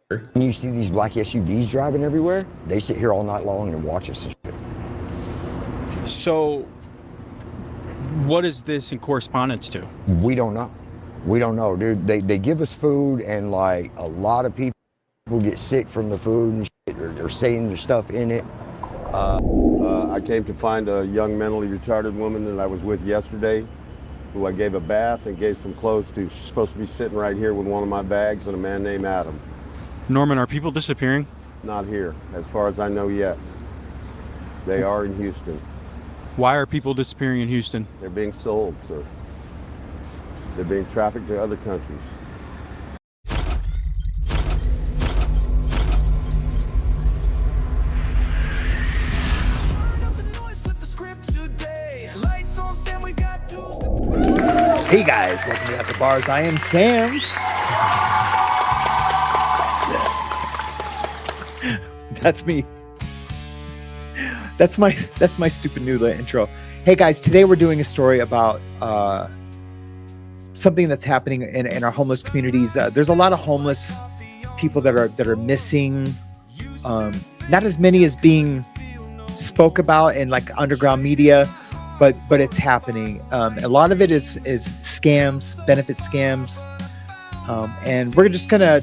When you see these black SUVs driving everywhere, they sit here all night long and watch us and shit. So, what is this in correspondence to? We don't know. We don't know, dude. They give us food, and like a lot of people get sick from the food and shit, or they're saying there's stuff in it. I came to find a young mentally retarded woman that I was with yesterday, who I gave a bath and gave some clothes to. She's supposed to be sitting right here with one of my bags and a man named Adam. Norman, are people disappearing? Not here, as far as I know yet. They are in Houston. Why are people disappearing in Houston? They're being sold, sir. They're being trafficked to other countries. Hey guys, welcome to At the Bars. I am Sam. That's me. That's my stupid noodle intro. Hey guys, today we're doing a story about something that's happening in our homeless communities. There's a lot of homeless people that are missing. Not as many as being spoke about in like underground media, but it's happening. A lot of it is scams, benefit scams, and we're just gonna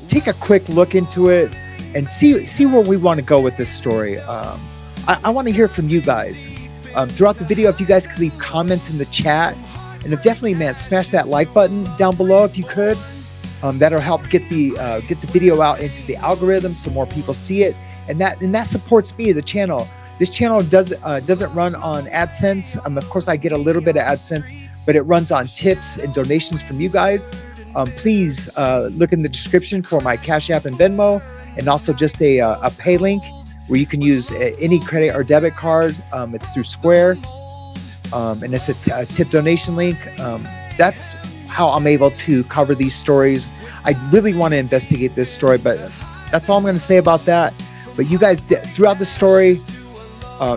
take a quick look into it and see where we want to go with this story. I want to hear from you guys throughout the video. If you guys could leave comments in the chat, and if definitely, man, smash that like button down below if you could. That'll help get the video out into the algorithm so more people see it, and that supports me, the channel. This channel doesn't run on AdSense. Of course, I get a little bit of AdSense, but it runs on tips and donations from you guys. Please look in the description for my Cash App and Venmo, and also just a pay link where you can use any credit or debit card. It's through Square, and it's a tip donation link. That's how I'm able to cover these stories. I really want to investigate this story, but that's all I'm going to say about that. But you guys, throughout the story,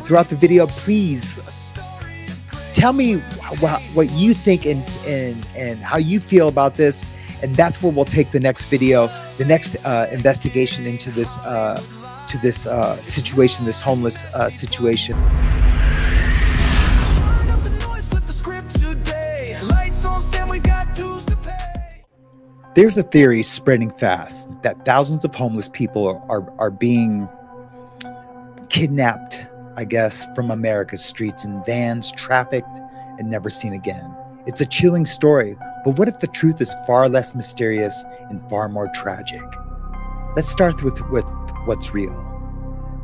throughout the video, please tell me what you think and how you feel about this, and that's where we'll take the next video, the next investigation into this situation, this homeless situation. There's a theory spreading fast that thousands of homeless people are being kidnapped, I guess, from America's streets in vans, trafficked, and never seen again. It's a chilling story, but what if the truth is far less mysterious and far more tragic? Let's start with what's real.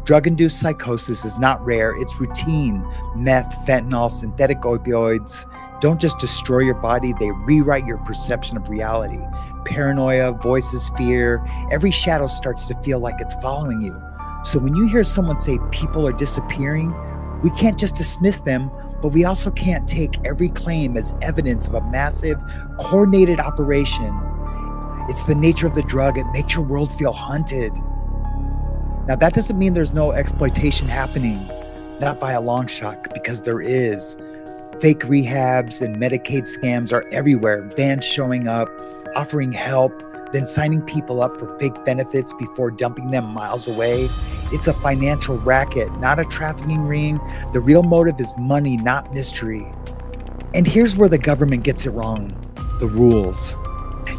Drug-induced psychosis is not rare, it's routine. Meth, fentanyl, synthetic opioids don't just destroy your body, they rewrite your perception of reality. Paranoia, voices, fear, every shadow starts to feel like it's following you. So when you hear someone say people are disappearing, we can't just dismiss them, but we also can't take every claim as evidence of a massive, coordinated operation. It's the nature of the drug. It makes your world feel haunted. Now, that doesn't mean there's no exploitation happening, not by a long shot, because there is. Fake rehabs and Medicaid scams are everywhere. Vans showing up, offering help, then signing people up for fake benefits before dumping them miles away. It's a financial racket, not a trafficking ring. The real motive is money, not mystery. And here's where the government gets it wrong: the rules.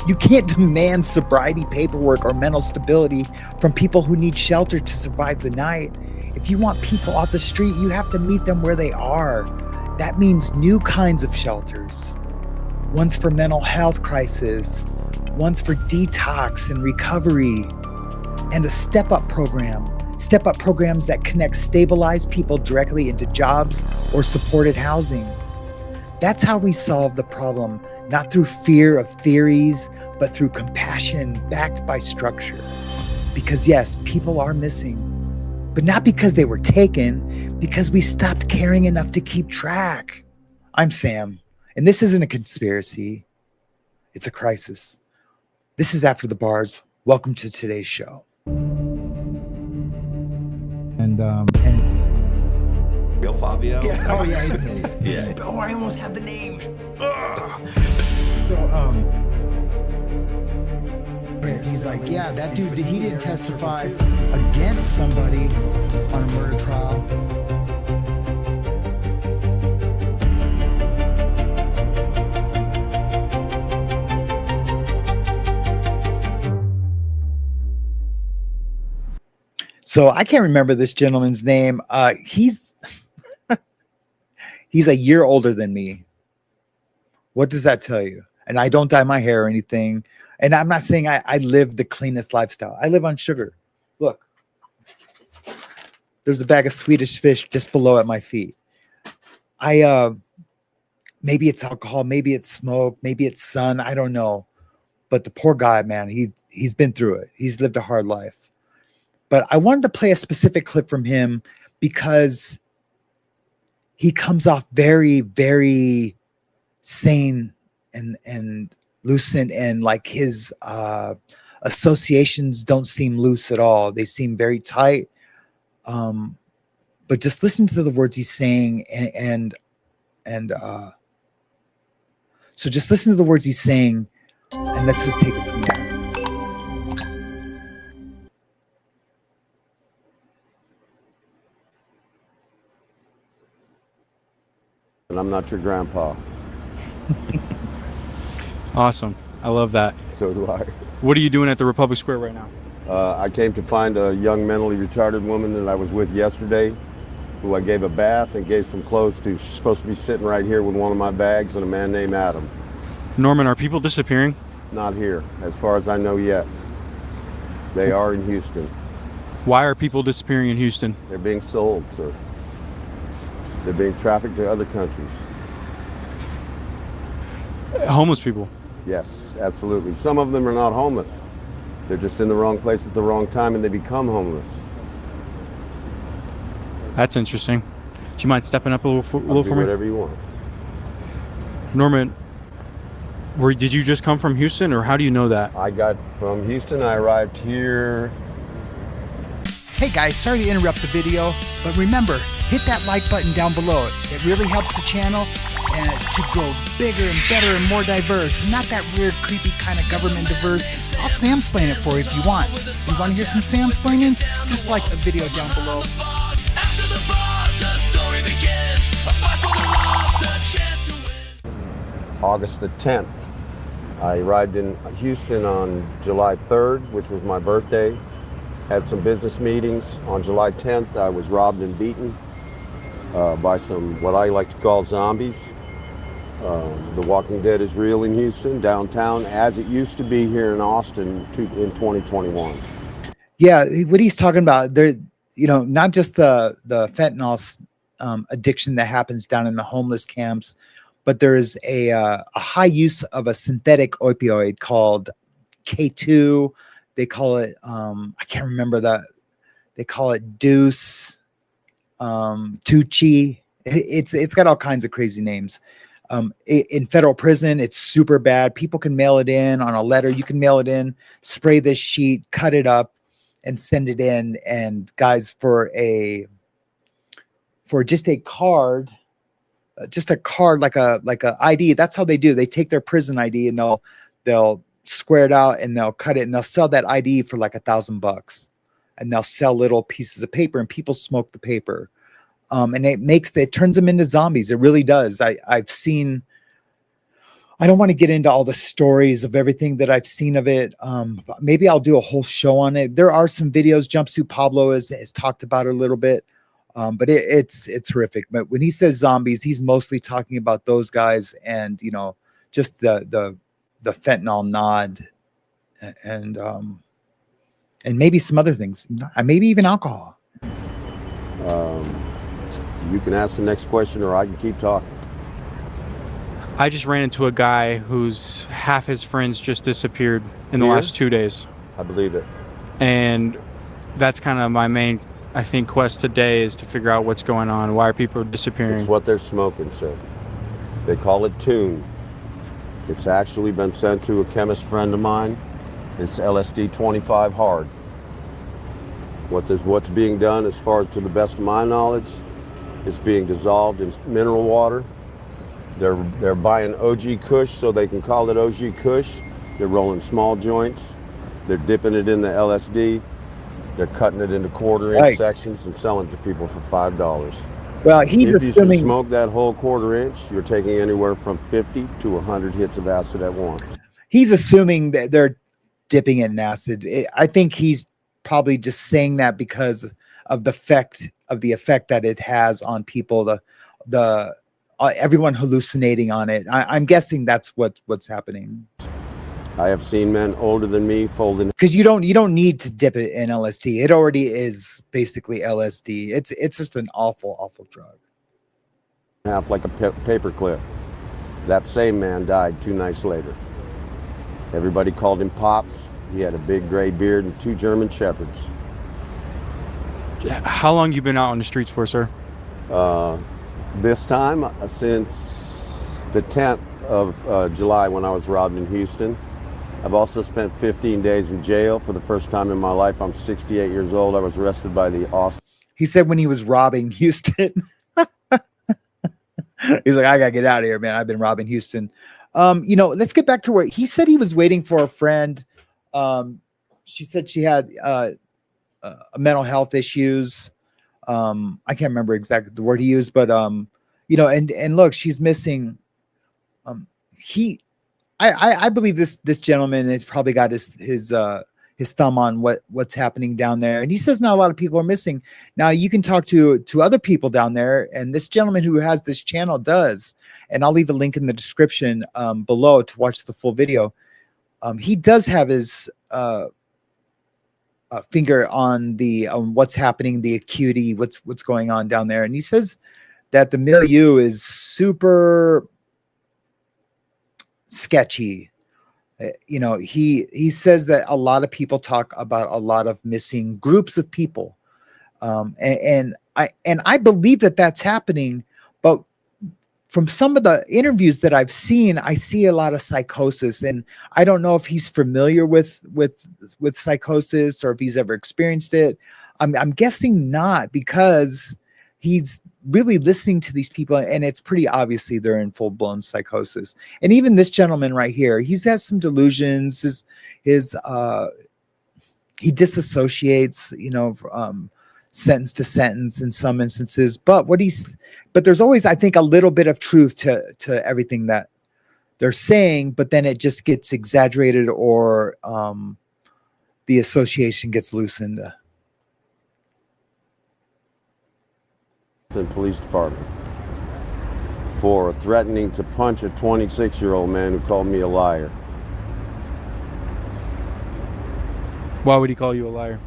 You can't demand sobriety paperwork or mental stability from people who need shelter to survive the night. If you want people off the street, you have to meet them where they are. That means new kinds of shelters. Ones for mental health crisis, ones for detox and recovery, and a step-up program. Step-up programs that connect stabilized people directly into jobs or supported housing. That's how we solve the problem, not through fear of theories, but through compassion backed by structure. Because yes, people are missing, but not because they were taken, because we stopped caring enough to keep track. I'm Sam, and this isn't a conspiracy. It's a crisis. This is After the Bars. Welcome to today's show. And Real Fabio? yeah, oh yeah, he's me. Yeah. Oh, I almost had the name. but he's like, yeah, that dude, he didn't testify against somebody on a murder trial. So I can't remember this gentleman's name. He's a year older than me. What does that tell you? And I don't dye my hair or anything. And I'm not saying I live the cleanest lifestyle. I live on sugar. Look, there's a bag of Swedish fish just below at my feet. Maybe it's alcohol, maybe it's smoke, maybe it's sun. I don't know. But the poor guy, man, he's been through it. He's lived a hard life. But I wanted to play a specific clip from him because he comes off very, very sane and lucid, and like his associations don't seem loose at all. They seem very tight. But just listen to the words he's saying, and so just listen to the words he's saying, and let's just take it from there. And I'm not your grandpa. Awesome. I love that. So do I. What are you doing at the Republic Square right now? I came to find a young mentally retarded woman that I was with yesterday, who I gave a bath and gave some clothes to. She's supposed to be sitting right here with one of my bags and a man named Adam. Norman, are people disappearing? Not here, as far as I know yet. They are in Houston. Why are people disappearing in Houston? They're being sold, sir. They're being trafficked to other countries. Homeless people. Yes, absolutely. Some of them are not homeless. They're just in the wrong place at the wrong time and they become homeless. That's interesting. Do you mind stepping up a little for me? Whatever you want. Norman, did you just come from Houston, or how do you know that? I got from Houston. I arrived here. Hey guys, sorry to interrupt the video, but remember, hit that like button down below. It really helps the channel and to grow bigger and better and more diverse. Not that weird, creepy kind of government diverse. I'll Samsplain it for you if you want. You want to hear some Samsplaining? Just like the video down below. After the bars, the story begins. A fight for the lost, a chance to win. August the 10th. I arrived in Houston on July 3rd, which was my birthday. Had some business meetings. On July 10th, I was robbed and beaten by some, what I like to call zombies. The Walking Dead is real in Houston, downtown, as it used to be here in Austin in 2021. Yeah, what he's talking about, there, not just the fentanyl addiction that happens down in the homeless camps, but there is a high use of a synthetic opioid called K2. They call it, I can't remember that. They call it Deuce, Tucci. It's got all kinds of crazy names. In federal prison, it's super bad. People can mail it in on a letter. You can mail it in, spray this sheet, cut it up, and send it in. And guys, for just a card, like a ID. That's how they do. They take their prison ID and they'll square it out and they'll cut it and they'll sell that ID for like $1,000, and they'll sell little pieces of paper and people smoke the paper. And it turns them into zombies. It really does. I've seen, I don't want to get into all the stories of everything that I've seen of it. Maybe I'll do a whole show on it. There are some videos. Jumpsuit Pablo has talked about it a little bit. But it's horrific. But when he says zombies, he's mostly talking about those guys and, just the fentanyl nod and maybe some other things, maybe even alcohol. You can ask the next question or I can keep talking. I just ran into a guy whose half his friends just disappeared in the last 2 days. I believe it. And that's kind of my main, I think, quest today is to figure out what's going on. Why are people disappearing? It's what they're smoking, sir. They call it tune. It's actually been sent to a chemist friend of mine. It's LSD 25 hard. What's being done, as far to the best of my knowledge, it's being dissolved in mineral water. They're buying OG Kush so they can call it OG Kush. They're rolling small joints. They're dipping it in the LSD. They're cutting it into quarter-inch Right. sections and selling it to people for $5. Well, he's If you should assuming smoke that whole quarter-inch, you're taking anywhere from 50 to 100 hits of acid at once. that they're dipping it in acid. I think he's probably just saying that because of the effect that it has on people. The everyone hallucinating on it. I'm guessing that's what's happening. I have seen men older than me folding Because you don't need to dip it in LSD. It already is basically LSD. It's just an awful drug. half like a paper clip. That same man died 2 nights later. Everybody called him Pops. He had a big gray beard and 2 German shepherds. How long you been out on the streets for, sir? This time, since the 10th of July when I was robbed in Houston. I've also spent 15 days in jail for the first time in my life. I'm 68 years old. I was arrested by the Austin. He said when he was robbing Houston. He's like, I gotta get out of here, man. I've been robbing Houston. Let's get back to where he said he was waiting for a friend. She said she had mental health issues. I can't remember exactly the word he used, but and look, she's missing. I believe this gentleman has probably got his thumb on what's happening down there, and he says not a lot of people are missing. Now you can talk to other people down there, and this gentleman who has this channel does, and I'll leave a link in the description below to watch the full video. He does have his finger on the what's happening, the acuity, what's going on down there, and he says that the milieu is super sketchy. He says that a lot of people talk about a lot of missing groups of people, and I believe that that's happening. But from some of the interviews that I've seen, I see a lot of psychosis, and I don't know if he's familiar with psychosis or if he's ever experienced it. I'm guessing not, because he's really listening to these people, and it's pretty obviously they're in full-blown psychosis. And even this gentleman right here, he has some delusions. He disassociates, sentence to sentence in some instances. But there's always, I think, a little bit of truth to everything that they're saying, but then it just gets exaggerated, or the association gets loosened. Police department for threatening to punch a 26-year-old man who called me a liar. Why would he call you a liar?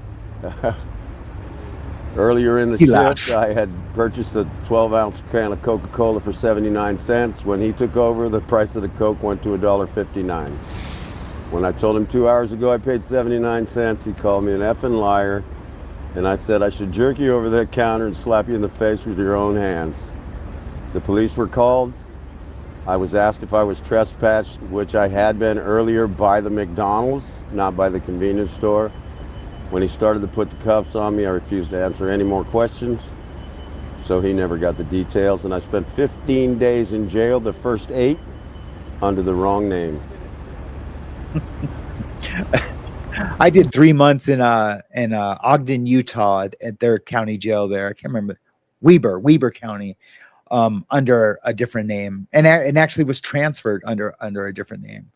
Earlier in the He shift, laughs. I had purchased a 12-ounce can of Coca-Cola for 79 cents. When he took over, the price of the Coke went to $1.59. When I told him 2 hours ago I paid 79 cents, he called me an effing liar. And I said, I should jerk you over that counter and slap you in the face with your own hands. The police were called. I was asked if I was trespassed, which I had been earlier by the McDonald's, not by the convenience store. When he started to put the cuffs on me, I refused to answer any more questions. So he never got the details, and I spent 15 days in jail, the first 8 under the wrong name. I did 3 months in Ogden, Utah, at their county jail there. I can't remember, Weber County, under a different name, and actually was transferred under a different name.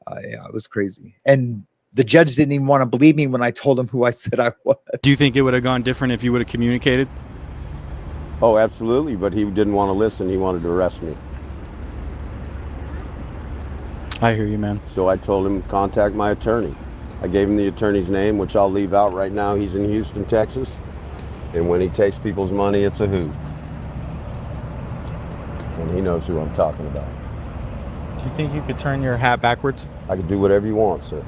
Yeah, it was crazy. And the judge didn't even want to believe me when I told him who I said I was. Do you think it would have gone different if you would have communicated? Oh, absolutely, but he didn't want to listen. He wanted to arrest me. I hear you, man. So I told him, contact my attorney. I gave him the attorney's name, which I'll leave out right now. He's in Houston, Texas. And when he takes people's money, it's a hoot. And he knows who I'm talking about. Do you think you could turn your hat backwards? I can do whatever you want, sir.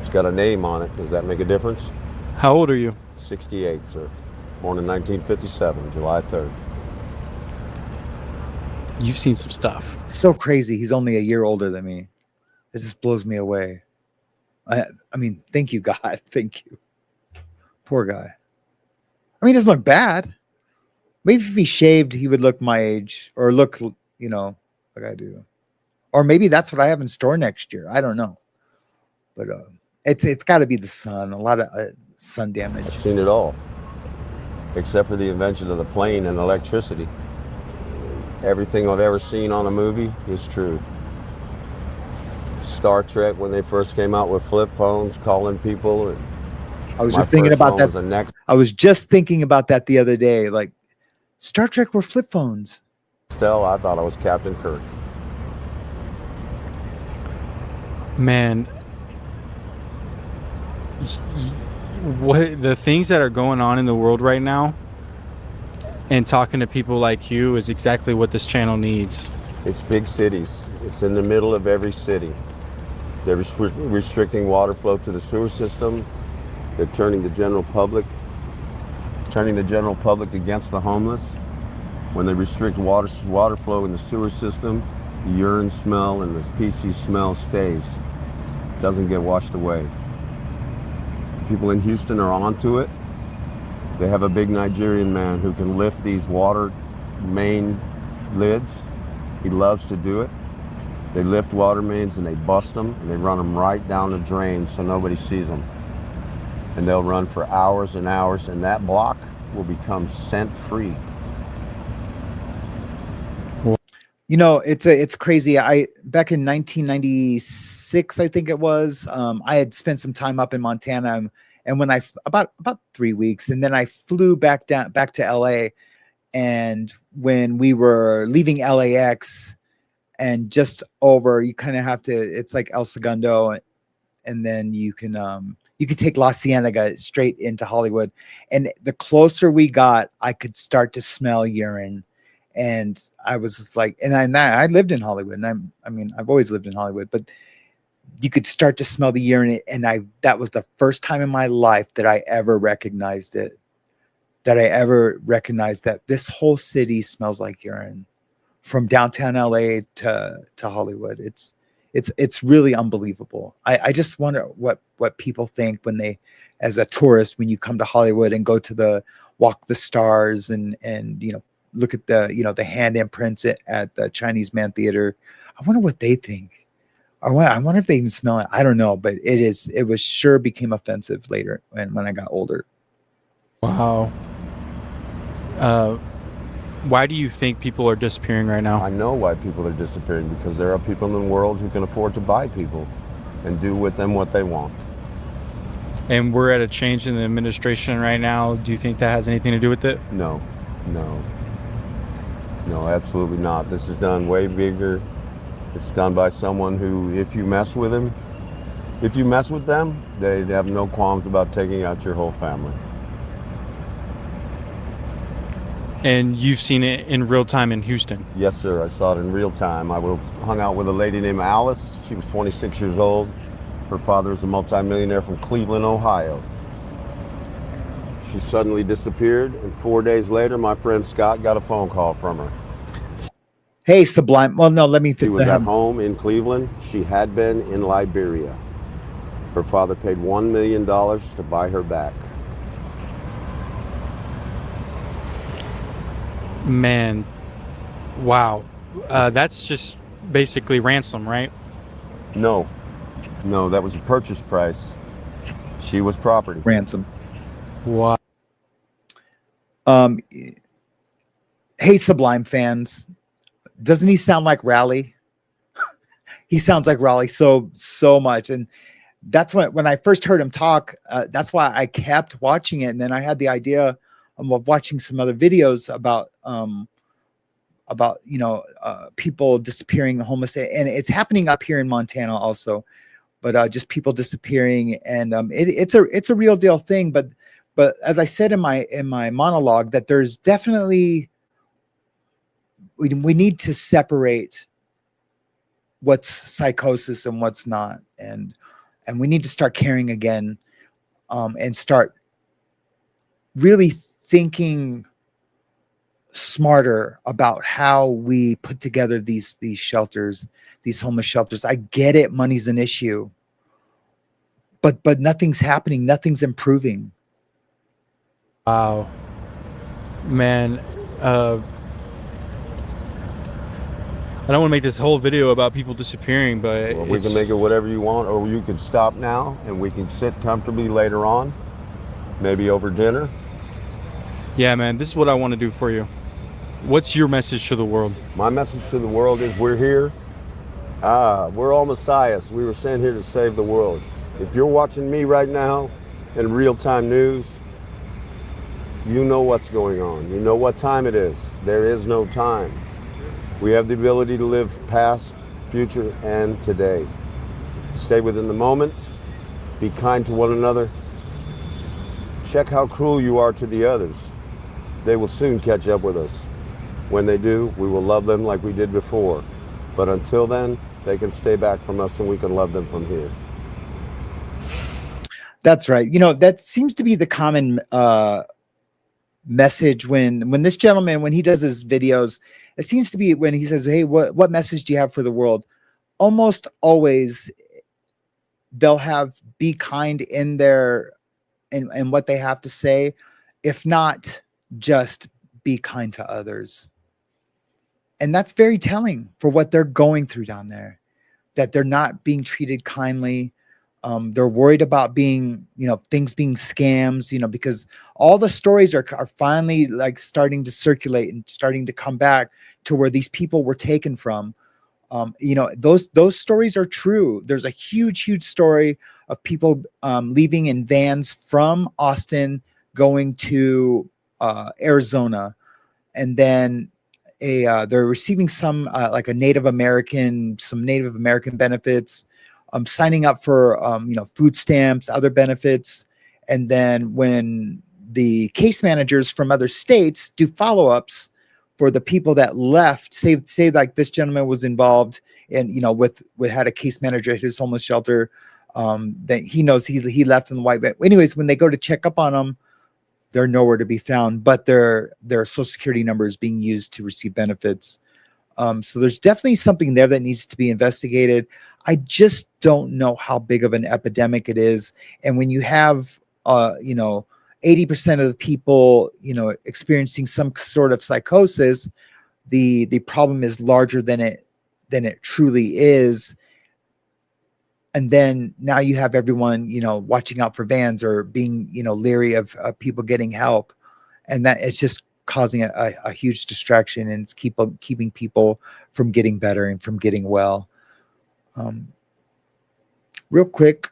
It's got a name on it. Does that make a difference? How old are you? 68, sir. Born in 1957, July 3rd. You've seen some stuff. It's so crazy. He's only a year older than me. It just blows me away. I mean, thank you, God. Thank you. Poor guy. I mean, he doesn't look bad. Maybe if he shaved, he would look my age, or look, like I do. Or maybe that's what I have in store next year. I don't know. But it's got to be the sun. A lot of sun damage. I've seen it all, except for the invention of the plane and electricity. Everything I've ever seen on a movie is true. Star Trek, when they first came out with flip phones, calling people. And I was my just thinking first about phone that. was a Next. I was just thinking about that the other day. Like Star Trek were flip phones. Still, I thought I was Captain Kirk. Man, what the things that are going on in the world right now, and talking to people like you is exactly what this channel needs. It's big cities. It's in the middle of every city. They're restricting water flow to the sewer system. They're turning the general public against the homeless. When they restrict water flow in the sewer system, the urine smell and the feces smell stays. It doesn't get washed away. The people in Houston are onto it. They have a big Nigerian man who can lift these water main lids. He loves to do it. They lift water mains and they bust them and they run them right down the drain so nobody sees them. And they'll run for hours and hours, and that block will become scent-free. You know, it's crazy. I back in 1996, I think it was. I had spent some time up in Montana, and when about 3 weeks, and then I flew back to LA. And when we were leaving LAX, and just over, you kind of have to. It's like El Segundo, and then you can take La Cienega straight into Hollywood. And the closer we got, I could start to smell urine. And I was just like, and I lived in Hollywood, and I mean, I've always lived in Hollywood, but you could start to smell the urine. And that was the first time in my life that I ever recognized it, that this whole city smells like urine, from downtown LA to Hollywood. It's really unbelievable. I just wonder what people think when they, as a tourist, when you come to Hollywood and go to the Walk the Stars and look at the hand imprints at the Chinese Man Theater. I wonder what they think. I wonder if they even smell it. I don't know, but it was sure became offensive later when I got older. Wow. Why do you think people are disappearing right now? I know why people are disappearing, because there are people in the world who can afford to buy people and do with them what they want. And we're at a change in the administration right now. Do you think that has anything to do with it? No, absolutely not. This is done way bigger. It's done by someone who, if you mess with them, they have no qualms about taking out your whole family. And you've seen it in real time in Houston? Yes, sir. I saw it in real time. I hung out with a lady named Alice. She was 26 years old. Her father is a multimillionaire from Cleveland, Ohio. She suddenly disappeared, and 4 days later, my friend Scott got a phone call from her. Hey, Sublime. Well, no, let me. She was at home in Cleveland. She had been in Liberia. Her father paid $1 million to buy her back. Man, wow. That's just basically ransom, right? No, that was a purchase price. She was property. Ransom. Wow. Hey, Sublime fans. Doesn't he sound like Raleigh? He sounds like Raleigh so much. And that's when I first heard him talk, that's why I kept watching it. And then I had the idea of watching some other videos about people disappearing, homeless, and it's happening up here in Montana also, but just people disappearing, and it's a real deal thing. But as I said in my monologue, that there's definitely we need to separate what's psychosis and what's not, and we need to start caring again, and start really thinking smarter about how we put together these shelters, these homeless shelters. I get it, money's an issue, but nothing's happening, nothing's improving. Wow, man. I don't want to make this whole video about people disappearing, but Well, we can make it whatever you want, or you could stop now and we can sit comfortably later on, maybe over dinner. yeah, man, this is what I want to do for you. What's your message to the world? My message to the world is we're here. We're all messiahs. We were sent here to save the world. If you're watching me right now in real-time news, you know what's going on. You know what time it is. There is no time. We have the ability to live past, future, and today. Stay within the moment. Be kind to one another. Check how cruel you are to the others. They will soon catch up with us. When they do, we will love them like we did before. But until then, they can stay back from us and we can love them from here. That's right. You know, that seems to be the common message when this gentleman, when he does his videos, it seems to be when he says, hey, what message do you have for the world? Almost always they'll have be kind in their and what they have to say. If not, just be kind to others. And that's very telling for what they're going through down there, that they're not being treated kindly. They're worried about being, things being scams, because all the stories are finally like starting to circulate and starting to come back to where these people were taken from. Those stories are true. There's a huge story of people leaving in vans from Austin going to Arizona, and then they're receiving some like Native American benefits, signing up for food stamps, other benefits, and then when the case managers from other states do follow-ups for the people that left, say like this gentleman was involved in with had a case manager at his homeless shelter, that he knows he left in the white van. Anyways, when they go to check up on him, they're nowhere to be found, but their social security number is being used to receive benefits. So there's definitely something there that needs to be investigated. I just don't know how big of an epidemic it is. And when you have, 80% of the people, experiencing some sort of psychosis, the problem is larger than it truly is. And then now you have everyone, watching out for vans or being, leery of people getting help. And that it's just causing a huge distraction, and it's keeping people from getting better and from getting well. Real quick,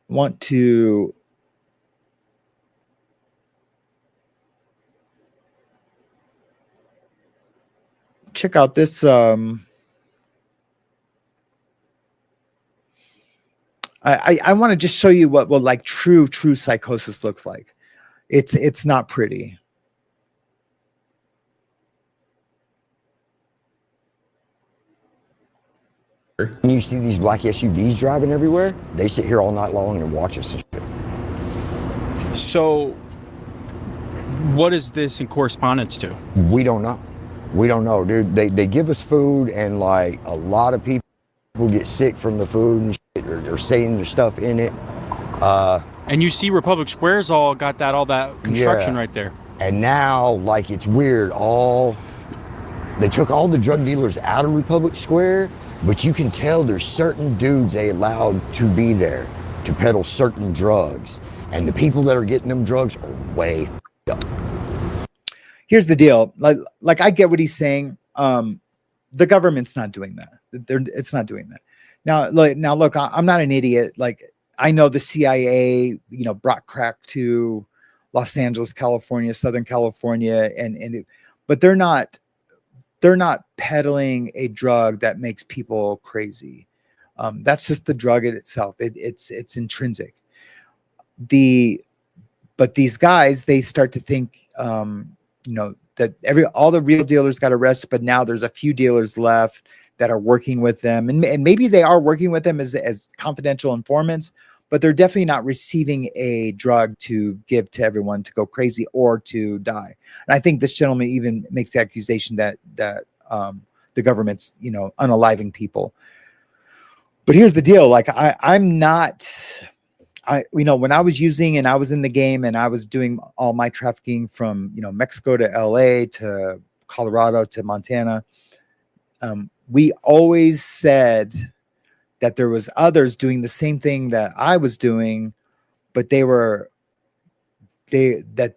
want to check out this. I want to just show you what like true psychosis looks like. It's not pretty. When you see these black SUVs driving everywhere, they sit here all night long and watch us and shit. So what is this in correspondence to? We don't know, dude. They give us food, and like a lot of people get sick from the food and shit, or they're saying the stuff in it. And you see Republic Square's all got all that construction right there. And now, like, it's weird. They took all the drug dealers out of Republic Square, but you can tell there's certain dudes they allowed to be there to peddle certain drugs. And the people that are getting them drugs are way up. Here's the deal. Like I get what he's saying. The government's not doing that. It's not doing that. Now look, I'm not an idiot. Like, I know the CIA, brought crack to Los Angeles, California, Southern California, but they're not peddling a drug that makes people crazy. That's just the drug in itself. It's intrinsic. But these guys, they start to think, that all the real dealers got arrested, but now there's a few dealers left that are working with them, and maybe they are working with them as confidential informants, but they're definitely not receiving a drug to give to everyone to go crazy or to die. And I think this gentleman even makes the accusation that the government's, unaliving people. But here's the deal. Like, when I was using and I was in the game and I was doing all my trafficking from, Mexico to LA to Colorado to Montana, we always said that there was others doing the same thing that I was doing, but that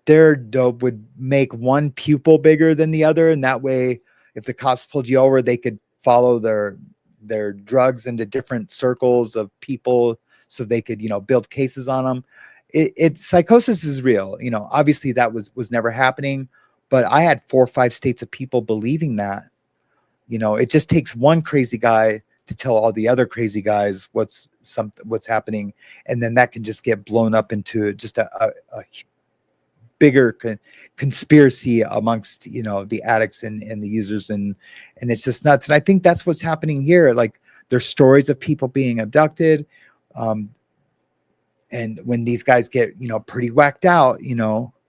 their dope would make one pupil bigger than the other, and that way, if the cops pulled you over, they could follow their drugs into different circles of people, so they could, build cases on them. Psychosis is real. Obviously that was never happening, but I had 4 or 5 states of people believing that. It just takes one crazy guy to tell all the other crazy guys what's happening, and then that can just get blown up into just a bigger conspiracy amongst the addicts and the users, and it's just nuts. And I think that's what's happening here. Like, there's stories of people being abducted, and when these guys get pretty whacked out,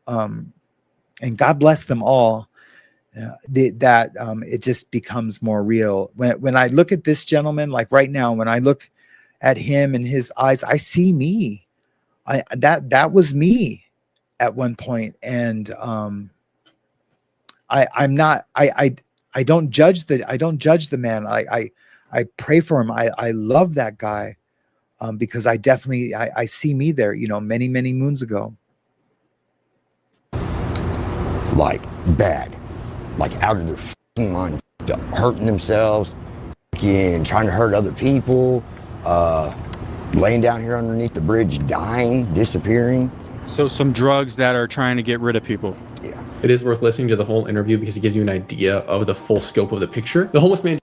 and God bless them all, it just becomes more real. When I look at this gentleman, like right now, when I look at him and his eyes, I see me. That was me at one point. And I don't judge the man. I pray for him. I love that guy, because I see me there, many, many moons ago. Like bad, like out of their f***ing mind, hurting themselves, trying to hurt other people, laying down here underneath the bridge, dying, disappearing. So some drugs that are trying to get rid of people. Yeah. It is worth listening to the whole interview because it gives you an idea of the full scope of the picture. The homeless man.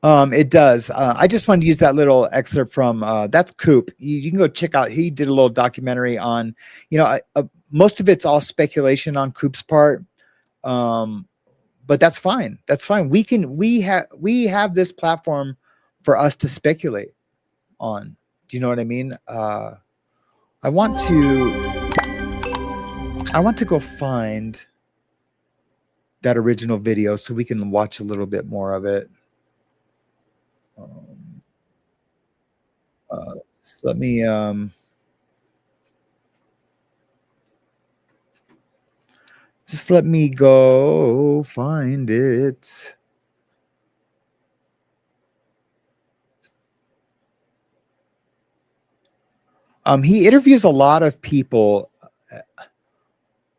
It does. I just wanted to use that little excerpt from that's Coop. You can go check out. He did a little documentary on, most of it's all speculation on Coop's part, but that's fine. That's fine. We have this platform for us to speculate on. Do you know what I mean? I want to go find that original video so we can watch a little bit more of it. Let me just let me go find it. He interviews a lot of people.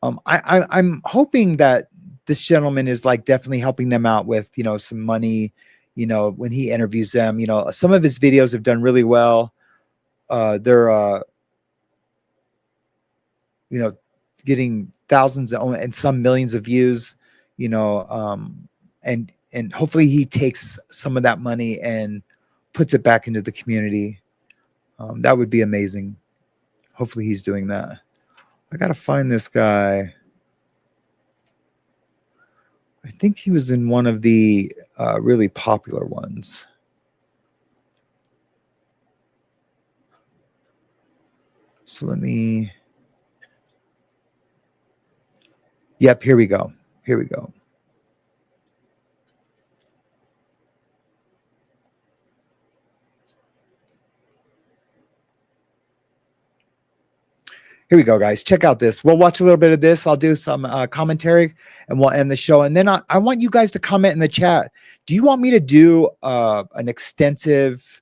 I'm hoping that this gentleman is like definitely helping them out with, some money, when he interviews them. Some of his videos have done really well. They're getting thousands and some millions of views, and hopefully he takes some of that money and puts it back into the community. That would be amazing. Hopefully he's doing that. I got to find this guy. I think he was in one of the really popular ones. So let me. Yep, here we go. Here we go. Here we go, guys. Check out this. We'll watch a little bit of this. I'll do some commentary, and we'll end the show. And then I want you guys to comment in the chat. Do you want me to do an extensive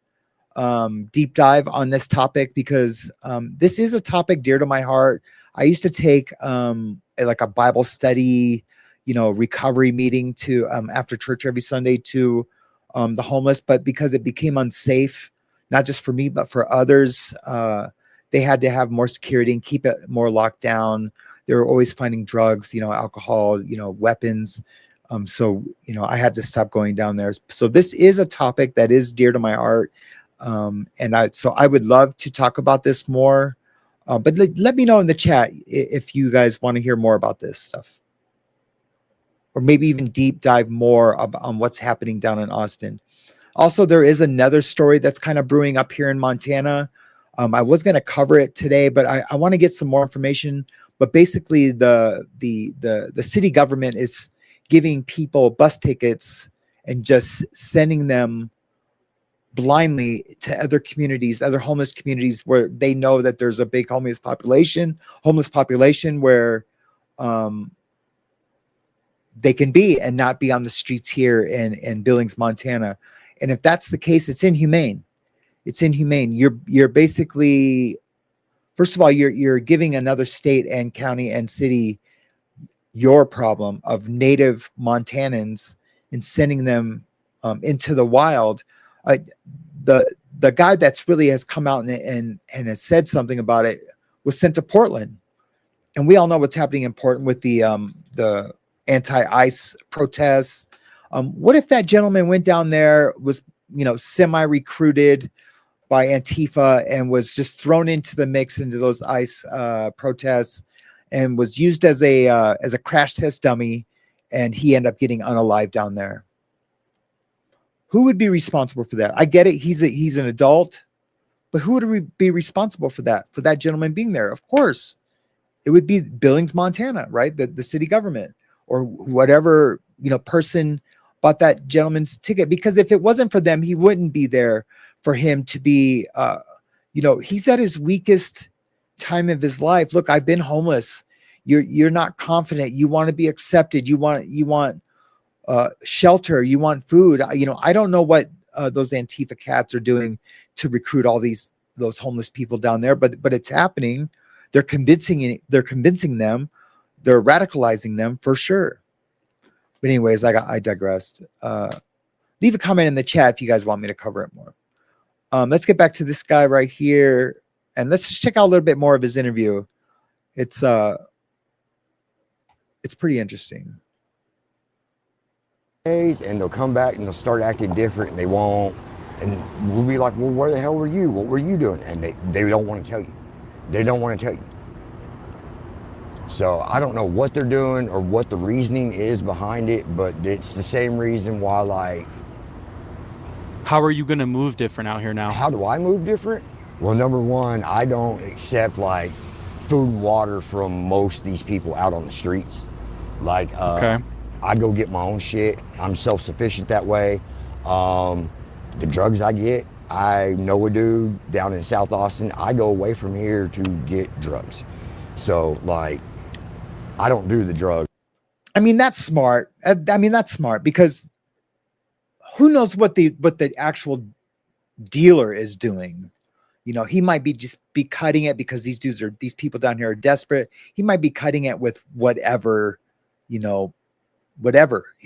deep dive on this topic? Because this is a topic dear to my heart. I used to take like a Bible study, recovery meeting to after church every Sunday to the homeless. But because it became unsafe, not just for me, but for others, they had to have more security and keep it more locked down. They were always finding drugs, alcohol, weapons. So I had to stop going down there. So this is a topic that is dear to my heart. So I would love to talk about this more. But let me know in the chat if you guys want to hear more about this stuff. Or maybe even deep dive more on what's happening down in Austin. Also, there is another story that's kind of brewing up here in Montana. I was going to cover it today, but I want to get some more information. But basically, the city government is giving people bus tickets and just sending them blindly to other communities, other homeless communities where they know that there's a big homeless population where, they can be and not be on the streets here in Billings, Montana. And if that's the case, it's inhumane. It's inhumane. You're basically, first of all, you're giving another state and county and city your problem of native Montanans and sending them into the wild. The guy that's really has come out and has said something about it was sent to Portland, and we all know what's happening in Portland with the anti-ICE protests. What if that gentleman went down there, was semi-recruited by Antifa and was just thrown into the mix into those ICE protests and was used as a crash test dummy, and he ended up getting unalived down there? Who would be responsible for that? I get it. He's an adult, but who would be responsible for that? For that gentleman being there? Of course, it would be Billings, Montana, right? The city government or whatever, person bought that gentleman's ticket, because if it wasn't for them, he wouldn't be there for him to be, he's at his weakest time of his life. Look, I've been homeless. You're not confident. You want to be accepted. You want shelter. You want food. I don't know what those Antifa cats are doing to recruit all those homeless people down there, but it's happening. They're convincing them. They're radicalizing them for sure. But anyways, I digressed. Leave a comment in the chat if you guys want me to cover it more. Let's get back to this guy right here, and let's just check out a little bit more of his interview. It's pretty interesting. And they'll come back and they'll start acting different, and they won't. And we'll be like, well, where the hell were you? What were you doing? And they don't want to tell you. They don't want to tell you. So I don't know what they're doing or what the reasoning is behind it, but it's the same reason why, like... How are you going to move different out here now? How do I move different? Well, number one, I don't accept, like, food and water from most of these people out on the streets. Like, okay. I go get my own shit. I'm self-sufficient that way. The drugs I get, I know a dude down in South Austin. I go away from here to get drugs. So, like, I don't do the drugs. I mean, that's smart. That's smart, because who knows what the actual dealer is doing. He might be cutting it because these people down here are desperate. He might be cutting it with whatever he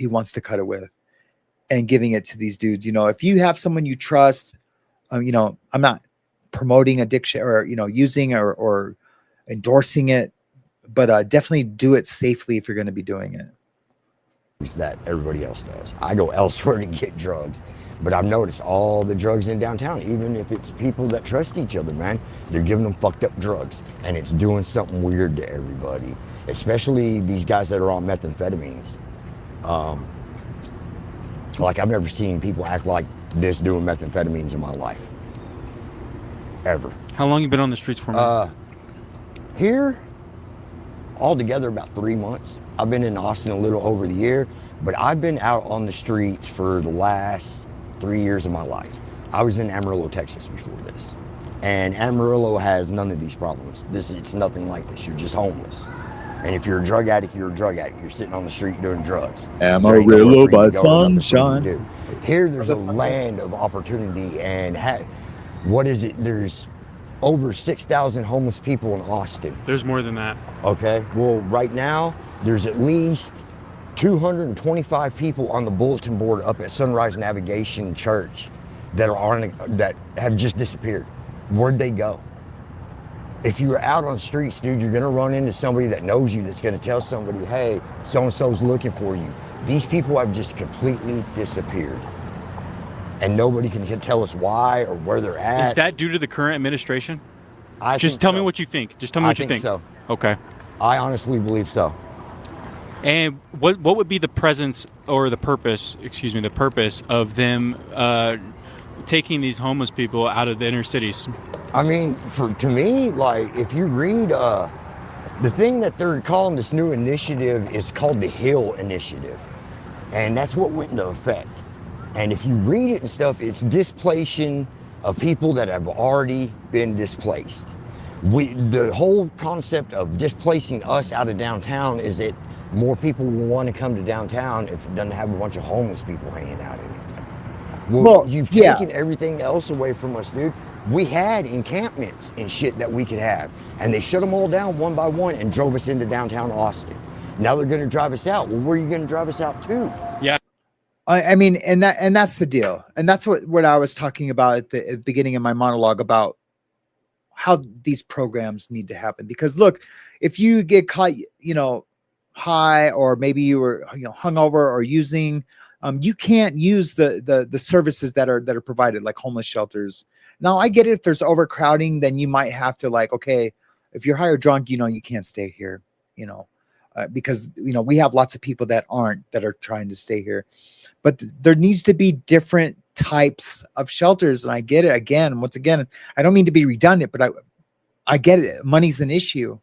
wants to cut it with and giving it to these dudes. If you have someone you trust, I'm not promoting addiction or, using or endorsing it, but definitely do it safely if you're going to be doing it. That everybody else does. I go elsewhere to get drugs, but I've noticed all the drugs in downtown, even if it's people that trust each other, man, they're giving them fucked up drugs, and it's doing something weird to everybody, especially these guys that are on methamphetamines. Like, I've never seen people act like this doing methamphetamines in my life, ever. How long you been on the streets for, man? Here, altogether about 3 months. I've been in Austin a little over the year, but I've been out on the streets for the last 3 years of my life. I was in Amarillo, Texas before this. And Amarillo has none of these problems. It's nothing like this. You're just homeless. And if you're a drug addict, you're a drug addict. You're sitting on the street doing drugs. Amarillo by sunshine. Here, there's a land of opportunity, and what is it? There's over 6,000 homeless people in Austin. There's more than that. Okay, well, right now, there's at least 225 people on the bulletin board up at Sunrise Navigation Church that have just disappeared. Where'd they go? If you're out on the streets, dude, you're gonna run into somebody that knows you that's gonna tell somebody, hey, so-and-so's looking for you. These people have just completely disappeared. And nobody can tell us why or where they're at. Is that due to the current administration? Just tell me what you think. Just tell me what you think. So. Okay. I honestly believe so. And what would be the presence or the purpose of them taking these homeless people out of the inner cities? I mean, to me, like, if you read the thing that they're calling this new initiative is called the Hill Initiative, and that's what went into effect. And if you read it and stuff, it's displacing of people that have already been displaced. The whole concept of displacing us out of downtown is that more people will want to come to downtown if it doesn't have a bunch of homeless people hanging out in it. Well, you've taken everything else away from us, dude. We had encampments and shit that we could have, and they shut them all down one by one and drove us into downtown Austin. Now they're going to drive us out. Well, where are you going to drive us out to? Yeah. I mean, and that's the deal. And that's what I was talking about at the beginning of my monologue about how these programs need to happen. Because look, if you get caught, high, or maybe you were, hungover or using, you can't use the services that are provided, like homeless shelters. Now, I get it. If there's overcrowding, then you might have to, like, okay, if you're high or drunk, you can't stay here, because, we have lots of people that are trying to stay here. But there needs to be different types of shelters. And I get it. Once again, I don't mean to be redundant, but I get it. Money's an issue.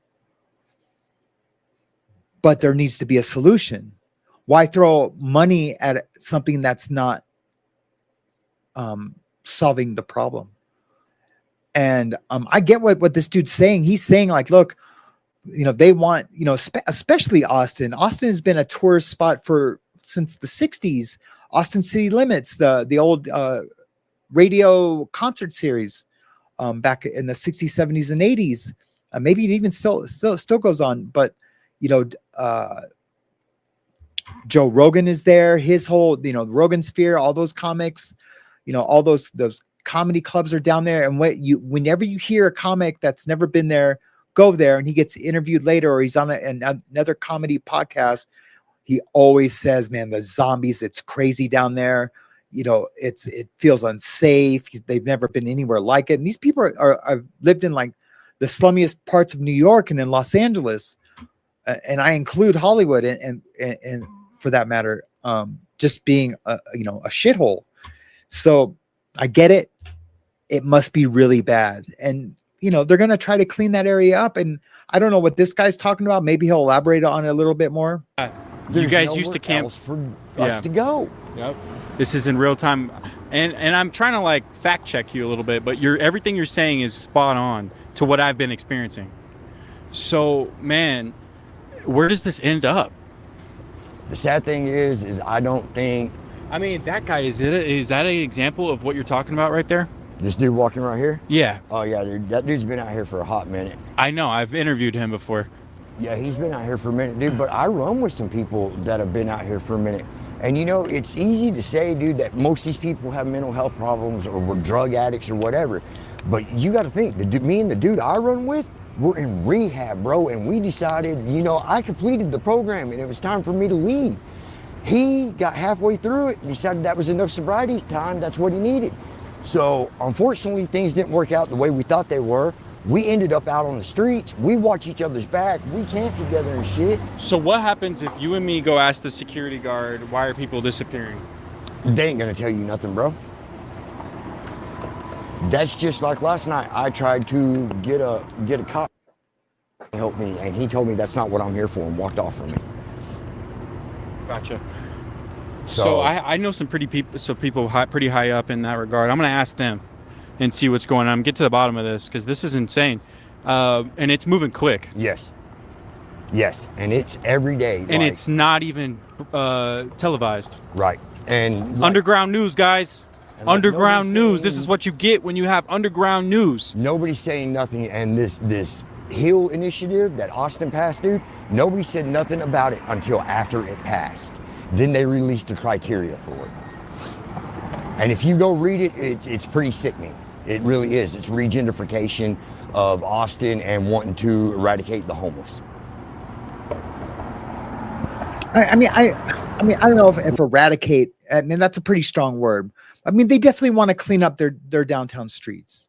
But there needs to be a solution. Why throw money at something that's not solving the problem? And I get what this dude's saying. He's saying, like, look, they want, especially Austin. Austin has been a tourist spot since the 60s. Austin City Limits, the old radio concert series back in the 60s, 70s, and 80s. Maybe it even still goes on. But, Joe Rogan is there. His whole, Rogan Sphere, all those comics, all those comedy clubs are down there. And whenever you hear a comic that's never been there, go there, and he gets interviewed later, or he's on another comedy podcast, he always says, man, the zombies, it's crazy down there. It feels unsafe. They've never been anywhere like it. And these people are lived in, like, the slummiest parts of New York and in Los Angeles. And I include Hollywood and for that matter, just being a shithole. So I get it. It must be really bad. And, they're going to try to clean that area up. And I don't know what this guy's talking about. Maybe he'll elaborate on it a little bit more. You guys used to camp for us to go. Yep. This is in real time. And I'm trying to, like, fact check you a little bit, but everything you're saying is spot on to what I've been experiencing. So, man, where does this end up? The sad thing is I don't think. I mean, that guy, is that an example of what you're talking about right there? This dude walking right here? Yeah. Oh, yeah, dude. That dude's been out here for a hot minute. I know. I've interviewed him before. Yeah, he's been out here for a minute, dude. But I run with some people that have been out here for a minute. And, it's easy to say, dude, that most of these people have mental health problems or were drug addicts or whatever. But you got to think, me and the dude I run with, we're in rehab, bro. And we decided, I completed the program and it was time for me to leave. He got halfway through it and decided that was enough sobriety time. That's what he needed. So unfortunately, things didn't work out the way we thought they were. We ended up out on the streets. We watch each other's back. We camp together and shit. So what happens if you and me go ask the security guard, why are people disappearing? They ain't gonna tell you nothing, bro. That's just like last night. I tried to get a cop to help me, and he told me that's not what I'm here for and walked off from me. Gotcha. So I know some people pretty high up in that regard. I'm gonna ask them and see what's going on. Get to the bottom of this, because this is insane, and it's moving quick. Yes, and it's every day, and it's not even televised. Right, and underground news, guys. Underground news. This is what you get when you have underground news. Nobody's saying nothing, and this Hill initiative that Austin passed, dude, nobody said nothing about it until after it passed. Then they released the criteria for it. And if you go read it, it's pretty sickening. It really is. It's regentrification of Austin and wanting to eradicate the homeless. I mean, I don't know if eradicate. I mean, that's a pretty strong word. I mean, they definitely want to clean up their downtown streets.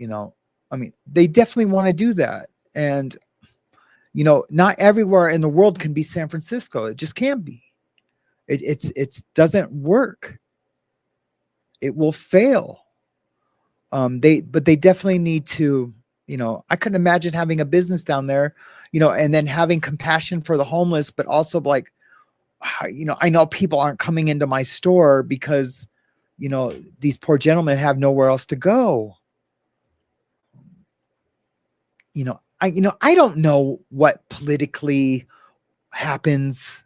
I mean, they definitely want to do that. And, not everywhere in the world can be San Francisco. It just can't be. It doesn't work. It will fail. But they definitely need to, I couldn't imagine having a business down there, and then having compassion for the homeless, but also like, I know people aren't coming into my store because, these poor gentlemen have nowhere else to go. I don't know what politically happens,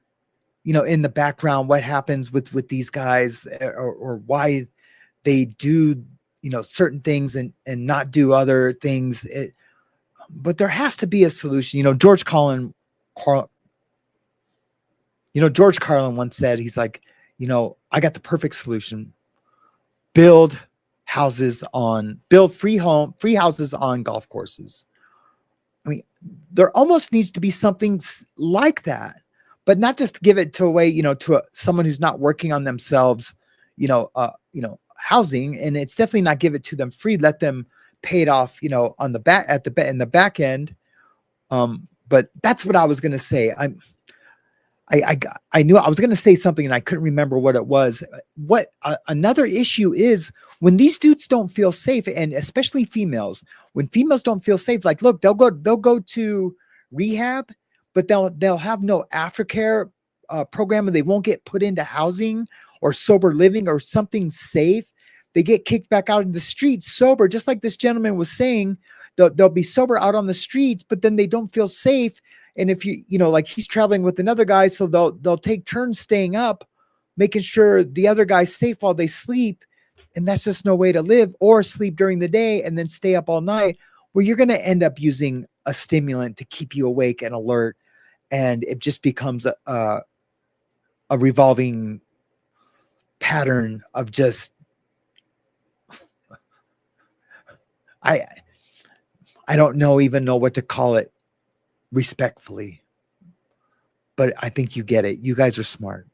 in the background, what happens with these guys, or why they do, certain things and not do other things. But there has to be a solution. George Carlin once said, he's like, I got the perfect solution. Build free houses on golf courses. I mean, there almost needs to be something like that, but not just give it away, to someone who's not working on themselves, housing. And it's definitely not give it to them free. Let them pay it off, on the back in the back end. But that's what I was going to say. I knew I was going to say something and I couldn't remember what it was. Another issue is when these dudes don't feel safe, and especially females, when females don't feel safe, like, look, they'll go to rehab, but they'll have no aftercare program, and they won't get put into housing or sober living or something safe. They get kicked back out in the streets sober, just like this gentleman was saying. They'll be sober out on the streets, but then they don't feel safe. And if like he's traveling with another guy, so they'll take turns staying up, making sure the other guy's safe while they sleep. And that's just no way to live, or sleep during the day and then stay up all night, where you're going to end up using a stimulant to keep you awake and alert. And it just becomes a revolving pattern of just, I don't even know what to call it respectfully, but I think you get it. You guys are smart.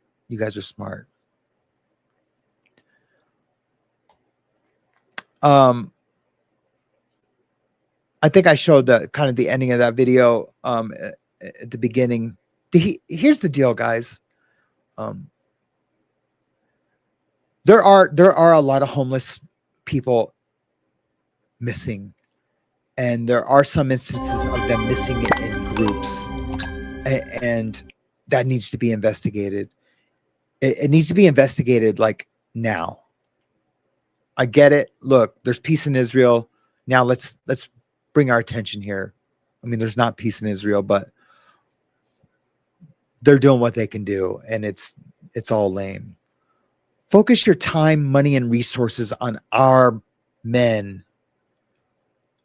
I think I showed the kind of the ending of that video at the beginning. Here's the deal, guys. There are a lot of homeless people missing, and there are some instances of them missing in groups, and that needs to be investigated. It needs to be investigated like now. I get it. Look, there's peace in Israel. Now let's bring our attention here. I mean, there's not peace in Israel, but they're doing what they can do, and it's all lame. Focus your time, money, and resources on our men.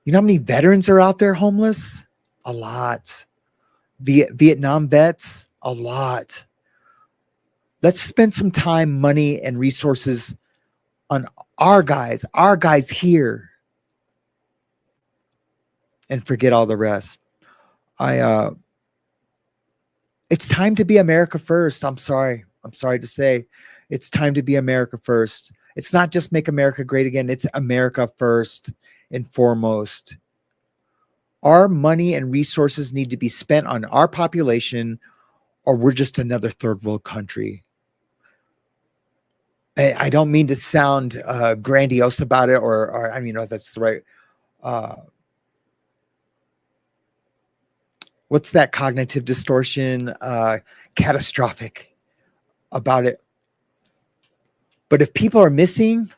You know how many veterans are out there homeless? A lot. Vietnam vets? A lot. Let's spend some time, money, and resources on our guys here, and forget all the rest. It's time to be America first. I'm sorry to say, it's time to be America first. It's not just make America great again. It's America first and foremost. Our money and resources need to be spent on our population, or we're just another third world country. I don't mean to sound grandiose about it, or I mean, that's the right. What's that cognitive distortion? Catastrophic about it. But if people are missing,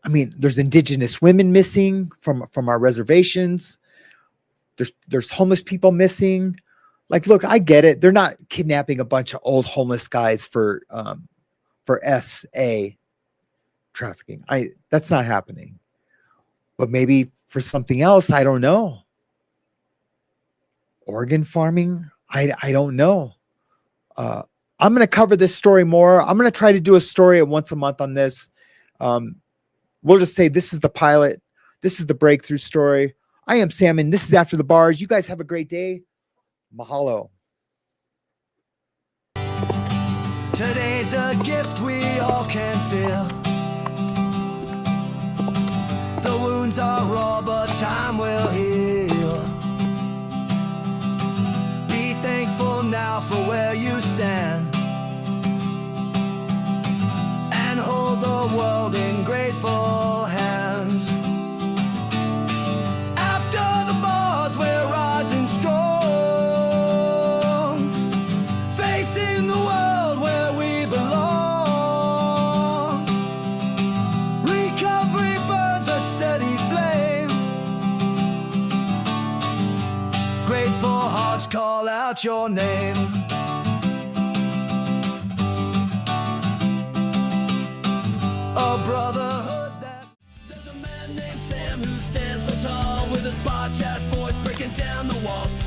I mean, there's indigenous women missing from our reservations. There's homeless people missing. Like, look, I get it. They're not kidnapping a bunch of old homeless guys for SA trafficking. That's not happening. But maybe for something else, I don't know. Organ farming, I don't know. I'm going to cover this story more. I'm going to try to do a story once a month on this. We'll just say this is the pilot. This is the breakthrough story. I am Sam, and this is After the Bars. You guys have a great day. Mahalo. Today's a gift we all can feel. The wounds are raw, but time will heal. Be thankful now for where you stand, and hold the world in grateful hands. After the bars, we're rising strong, facing the world where we belong. Recovery burns a steady flame, grateful hearts call out your name. A brotherhood that there's a man named Sam who stands so tall with his podcast voice breaking down the walls.